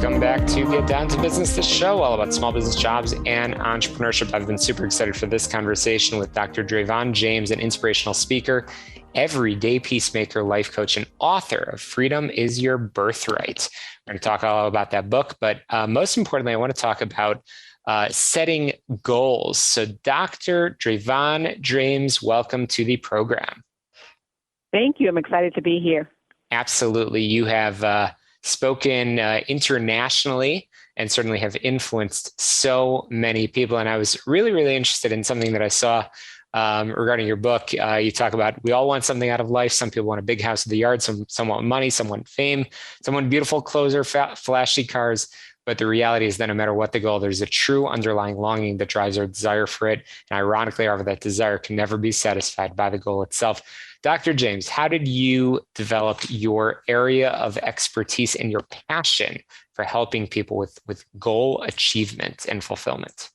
Welcome back to Get Down to Business, the show all about small business jobs and entrepreneurship. I've been super excited for this conversation with Dr. Dravon James, an inspirational speaker, everyday peacemaker, life coach, and author of Freedom is Your Birthright. We're going to talk all about that book, but most importantly, I want to talk about setting goals. So Dr. Dravon James, welcome to the program. Thank you. I'm excited to be here. Absolutely. You have spoken internationally and certainly have influenced so many people. And I was really, really interested in something that I saw regarding your book. You talk about we all want something out of life. Some people want a big house in the yard, some want money, some want fame, some want beautiful clothes or flashy cars. But the reality is that no matter what the goal, there's a true underlying longing that drives our desire for it. And ironically, however, that desire can never be satisfied by the goal itself. Dr. James, how did you develop your area of expertise and your passion for helping people with goal achievement and fulfillment?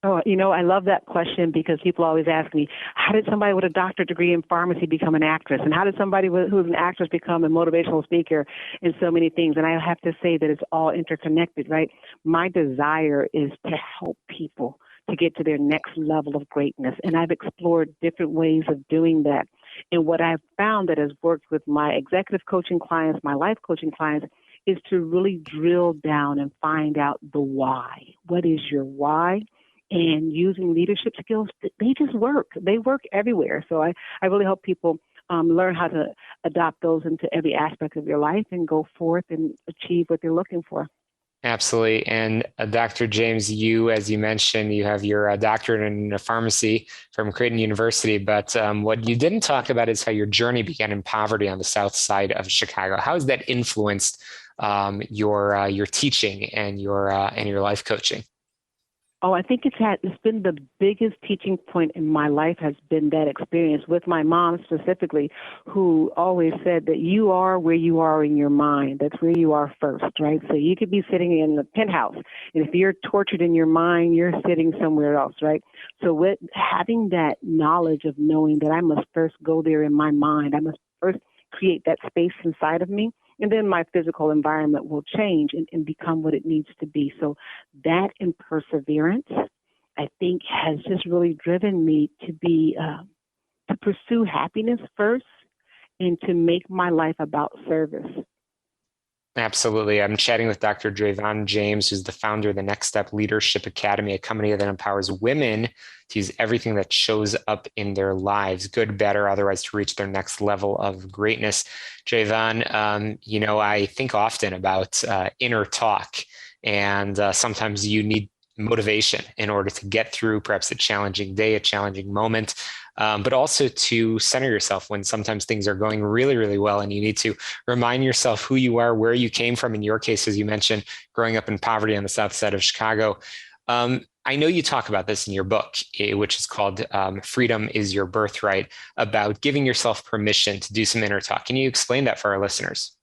Oh, I love that question because people always ask me, how did somebody with a doctorate degree in pharmacy become an actress? And how did somebody who's an actress become a motivational speaker and so many things? And I have to say that it's all interconnected, right? My desire is to help people to get to their next level of greatness. And I've explored different ways of doing that. And what I've found that has worked with my executive coaching clients, my life coaching clients, is to really drill down and find out the why. What is your why? And using leadership skills, they just work. They work everywhere. So I really help people learn how to adopt those into every aspect of your life and go forth and achieve what they're looking for. Absolutely. And Dr. James, you, as you mentioned, you have your doctorate in pharmacy from Creighton University. But what you didn't talk about is how your journey began in poverty on the south side of Chicago. How has that influenced your teaching and your life coaching? Oh, I think it's been the biggest teaching point in my life has been that experience with my mom specifically, who always said that you are where you are in your mind. That's where you are first, right? So you could be sitting in the penthouse, and if you're tortured in your mind, you're sitting somewhere else, right? So with having that knowledge of knowing that I must first go there in my mind, I must first create that space inside of me. And then my physical environment will change and become what it needs to be. So that and perseverance, I think, has just really driven me to to pursue happiness first and to make my life about service. Absolutely. I'm chatting with Dr. Dravon James, who's the founder of the Next Step Leadership Academy, a company that empowers women to use everything that shows up in their lives, good, bad, or otherwise, to reach their next level of greatness. Dravon, I think often about inner talk, and sometimes you need motivation in order to get through perhaps a challenging day, a challenging moment, but also to center yourself when sometimes things are going really, really well, and you need to remind yourself who you are, where you came from. In your case, as you mentioned, growing up in poverty on the south side of Chicago. I know you talk about this in your book, which is called Freedom is Your Birthright, about giving yourself permission to do some inner talk. Can you explain that for our listeners?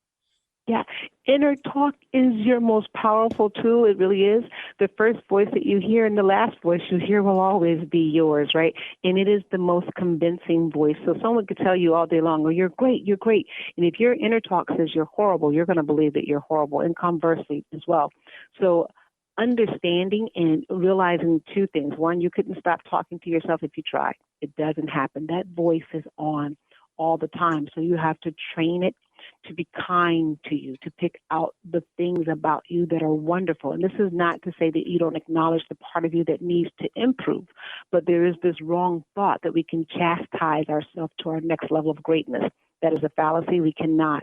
Yeah, inner talk is your most powerful tool. It really is. The first voice that you hear and the last voice you hear will always be yours, right? And it is the most convincing voice. So someone could tell you all day long, oh, you're great, you're great. And if your inner talk says you're horrible, you're going to believe that you're horrible, and conversely as well. So understanding and realizing two things. One, you couldn't stop talking to yourself if you tried. It doesn't happen. That voice is on all the time. So you have to train it to be kind to you, to pick out the things about you that are wonderful. And this is not to say that you don't acknowledge the part of you that needs to improve, but there is this wrong thought that we can chastise ourselves to our next level of greatness. That is a fallacy. We cannot.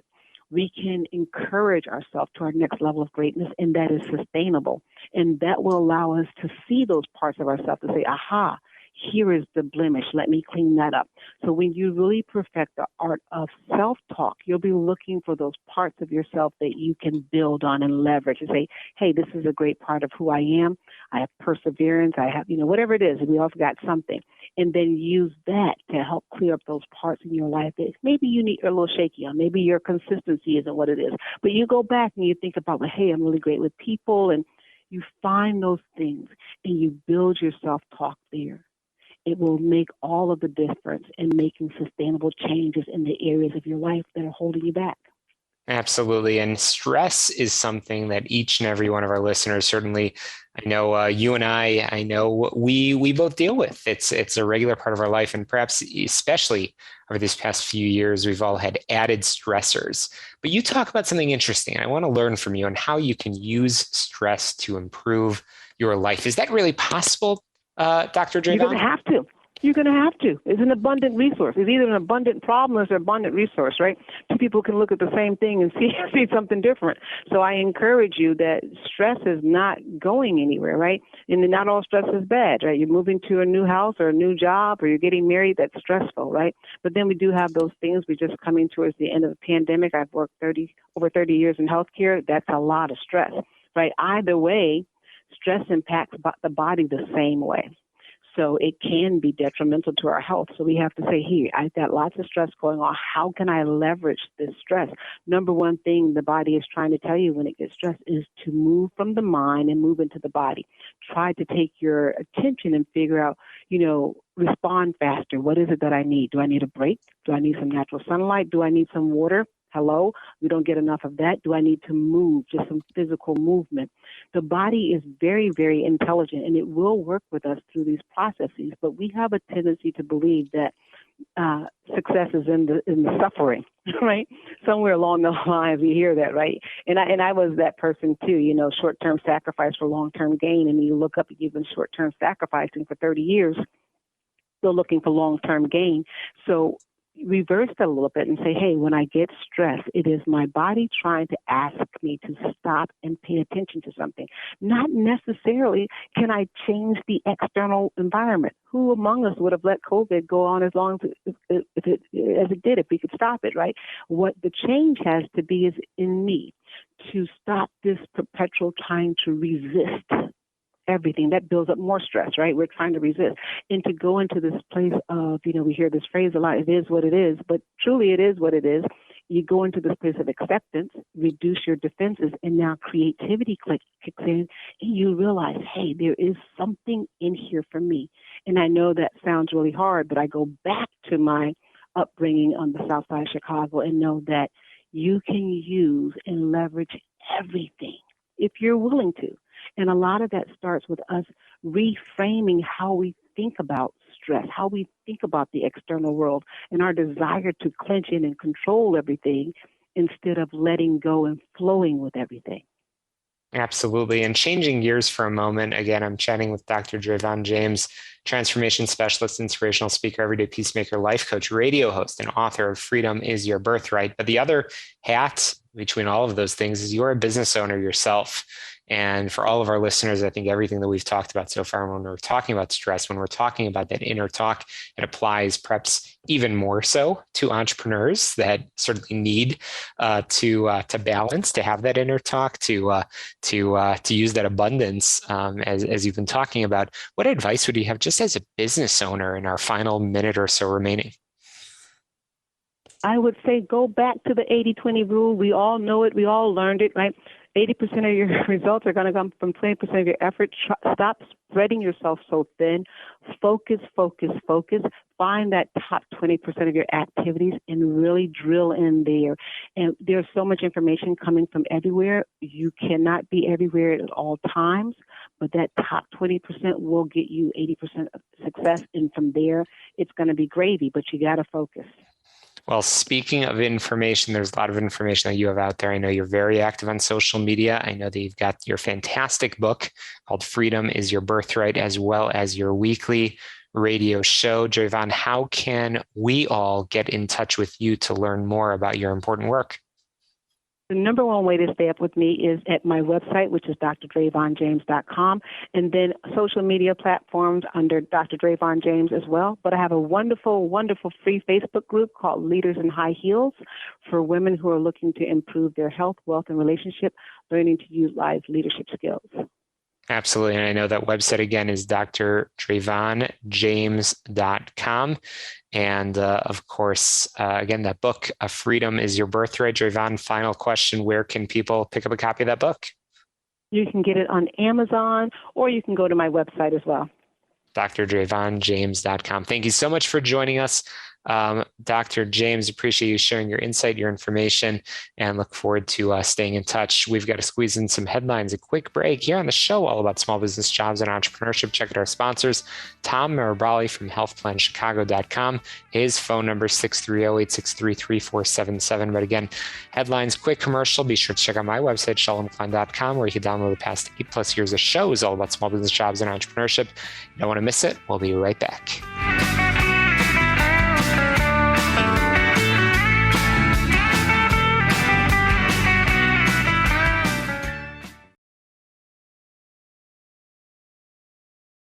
We can encourage ourselves to our next level of greatness, and that is sustainable. And that will allow us to see those parts of ourselves to say, aha, here is the blemish. Let me clean that up. So when you really perfect the art of self-talk, you'll be looking for those parts of yourself that you can build on and leverage and say, hey, this is a great part of who I am. I have perseverance. I have, whatever it is. We all got something. And then use that to help clear up those parts in your life that maybe you're a little shaky on. Maybe your consistency isn't what it is. But you go back and you think about, well, hey, I'm really great with people. And you find those things and you build your self-talk there. It will make all of the difference in making sustainable changes in the areas of your life that are holding you back. Absolutely. And stress is something that each and every one of our listeners, certainly, I know you and I know we both deal with. It's a regular part of our life. And perhaps especially over these past few years, we've all had added stressors. But you talk about something interesting. I want to learn from you on how you can use stress to improve your life. Is that really possible, Dr. You're going Dravon? to have to. You're going to have to. It's an abundant resource. It's either an abundant problem or it's an abundant resource, right? Two people can look at the same thing and see something different. So I encourage you that stress is not going anywhere, right? And not all stress is bad, right? You're moving to a new house or a new job or you're getting married, that's stressful, right? But then we do have those things. We're just coming towards the end of the pandemic. I've worked over 30 years in healthcare. That's a lot of stress, right? Either way, stress impacts the body the same way. So it can be detrimental to our health. So we have to say, here, I've got lots of stress going on. How can I leverage this stress? Number one thing the body is trying to tell you when it gets stressed is to move from the mind and move into the body. Try to take your attention and figure out, respond faster. What is it that I need? Do I need a break? Do I need some natural sunlight? Do I need some water? Hello? We don't get enough of that. Do I need to move? Just some physical movement. The body is very, very intelligent, and it will work with us through these processes. But we have a tendency to believe that success is in the suffering, right? Somewhere along the line, we hear that, right? And I was that person too. Short-term sacrifice for long-term gain. And you look up, you've been short-term sacrificing for 30 years, still looking for long-term gain. So reverse that a little bit and say, hey, when I get stressed, it is my body trying to ask me to stop and pay attention to something. Not necessarily can I change the external environment. Who among us would have let COVID go on as long as it did, if we could stop it, right? What the change has to be is in me to stop this perpetual trying to resist everything. That builds up more stress, right? We're trying to resist. And to go into this place of, we hear this phrase a lot, it is what it is, but truly it is what it is. You go into this place of acceptance, reduce your defenses, and now creativity kicks in, and you realize, hey, there is something in here for me. And I know that sounds really hard, but I go back to my upbringing on the south side of Chicago and know that you can use and leverage everything if you're willing to. And a lot of that starts with us reframing how we think about stress, how we think about the external world, and our desire to clench in and control everything instead of letting go and flowing with everything. Absolutely. And changing gears for a moment, again, I'm chatting with Dr. Dravon James, transformation specialist, inspirational speaker, everyday peacemaker, life coach, radio host, and author of Freedom is Your Birthright. But the other hat between all of those things is you're a business owner yourself. And for all of our listeners, I think everything that we've talked about so far, when we're talking about stress, when we're talking about that inner talk, it applies perhaps even more so to entrepreneurs that certainly need to balance, to have that inner talk, to use that abundance as you've been talking about. What advice would you have just as a business owner in our final minute or so remaining? I would say go back to the 80-20 rule. We all know it. We all learned it, right? 80% of your results are going to come from 20% of your effort. Stop spreading yourself so thin. Focus, focus, focus. Find that top 20% of your activities and really drill in there. And there's so much information coming from everywhere. You cannot be everywhere at all times, but that top 20% will get you 80% of success. And from there, it's going to be gravy, but you got to focus. Well, speaking of information, there's a lot of information that you have out there. I know you're very active on social media. I know that you've got your fantastic book called Freedom is Your Birthright, as well as your weekly radio show. Dravon, how can we all get in touch with you to learn more about your important work? The number one way to stay up with me is at my website, which is drdravonjames.com, and then social media platforms under Dr. Dravon James as well. But I have a wonderful, wonderful free Facebook group called Leaders in High Heels for women who are looking to improve their health, wealth, and relationship, learning to utilize leadership skills. Absolutely. And I know that website again is drdravonjames.com. And of course, again, that book, Freedom is Your Birthright. Dravon, final question, where can people pick up a copy of that book? You can get it on Amazon, or you can go to my website as well. drdravonjames.com. Thank you so much for joining us Dr. James, appreciate you sharing your insight, your information, and look forward to staying in touch. We've got to squeeze in some headlines, a quick break here on the show all about small business, jobs, and entrepreneurship. Check out our sponsors, Tom Marabrali from healthplanchicago.com. His phone number is 630-863-3477. But again, headlines, quick commercial. Be sure to check out my website, shalomklein.com, where you can download the past 8+ years of shows all about small business, jobs, and entrepreneurship. You don't want to miss it. We'll be right back.